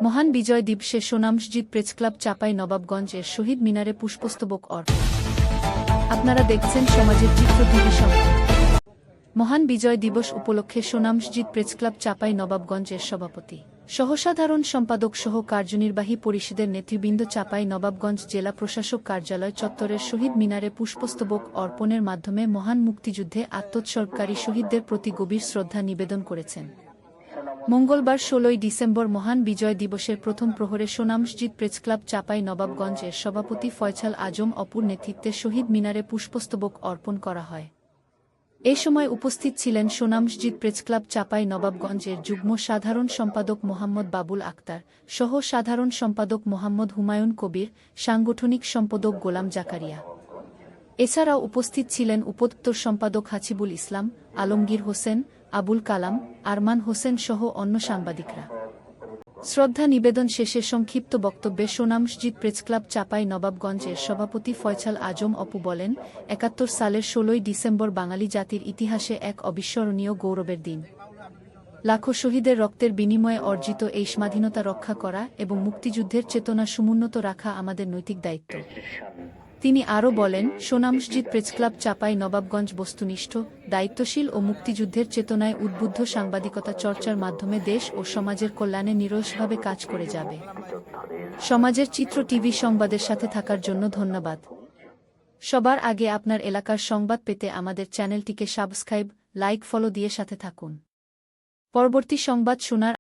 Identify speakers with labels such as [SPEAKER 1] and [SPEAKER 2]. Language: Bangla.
[SPEAKER 1] মহান বিজয় দিবসে সোনামসজিদ প্রেসক্লাব চাঁপাই নবাবগঞ্জের শহীদ মিনারে পুষ্পস্তবক অর্পণ। আপনারা দেখছেন সমাজের চিত্র টিভি সংবাদ। মহান বিজয় দিবস উপলক্ষে সোনামসজিদ প্রেসক্লাব চাঁপাই নবাবগঞ্জের সভাপতি সহসাধারণ সম্পাদক সহ কার্যনির্বাহী পরিষদের নেতৃবৃন্দ চাঁপাই নবাবগঞ্জ জেলা প্রশাসক কার্যালয় চত্বরের শহীদ মিনারে পুষ্পস্তবক অর্পণের মাধ্যমে মহান মুক্তিযুদ্ধে আত্মোৎসর্গকারী শহীদদের প্রতি গভীর শ্রদ্ধা নিবেদন করেছেন। মঙ্গলবার ১৬ ডিসেম্বর মহান বিজয় দিবসের প্রথম প্রহরে সোনামসজিদ প্রেসক্লাব চাঁপাই নবাবগঞ্জের সভাপতি ফয়সাল আজম অপুর নেতৃত্বে শহীদ মিনারে পুষ্পস্তবক অর্পণ করা হয়। এ সময় উপস্থিত ছিলেন সোনামসজিদ প্রেসক্লাব চাঁপাই নবাবগঞ্জের যুগ্ম সাধারণ সম্পাদক মোহাম্মদ বাবুল আক্তার, সহ সাধারণ সম্পাদক মোহাম্মদ হুমায়ুন কবির, সাংগঠনিক সম্পাদক গোলাম জাকারিয়া। এছাড়াও উপস্থিত ছিলেন উপদপ্তর সম্পাদক হাসিবুল ইসলাম, আলমগীর হোসেন, আবুল কালাম, আরমান হোসেন সহ অন্য সাংবাদিকরা। শ্রদ্ধা নিবেদন শেষে সংক্ষিপ্ত বক্তব্যে সোনামসজিদ প্রেসক্লাব চাঁপাই নবাবগঞ্জের সভাপতি ফয়সাল আজম অপু বলেন, ৭১ সালের ১৬ ডিসেম্বর বাঙালি জাতির ইতিহাসে এক অবিস্মরণীয় গৌরবের দিন। লাখো শহীদের রক্তের বিনিময়ে অর্জিত এই স্বাধীনতা রক্ষা করা এবং মুক্তিযুদ্ধের চেতনা সমুন্নত রাখা আমাদের নৈতিক দায়িত্ব। তিনি আরও বলেন, সোনামসজিদ প্রেসক্লাব চাঁপাই নবাবগঞ্জ বস্তুনিষ্ঠ, দায়িত্বশীল ও মুক্তিযুদ্ধের চেতনায় উদ্বুদ্ধ সাংবাদিকতা চর্চার মাধ্যমে দেশ ও সমাজের কল্যাণে নিরলসভাবে কাজ করে যাবে। সমাজের চিত্র টিভি সংবাদের সাথে থাকার জন্য ধন্যবাদ। সবার আগে আপনার এলাকার সংবাদ পেতে আমাদের চ্যানেলটিকে সাবস্ক্রাইব, লাইক, ফলো দিয়ে সাথে থাকুন। পরবর্তী সংবাদ শোনার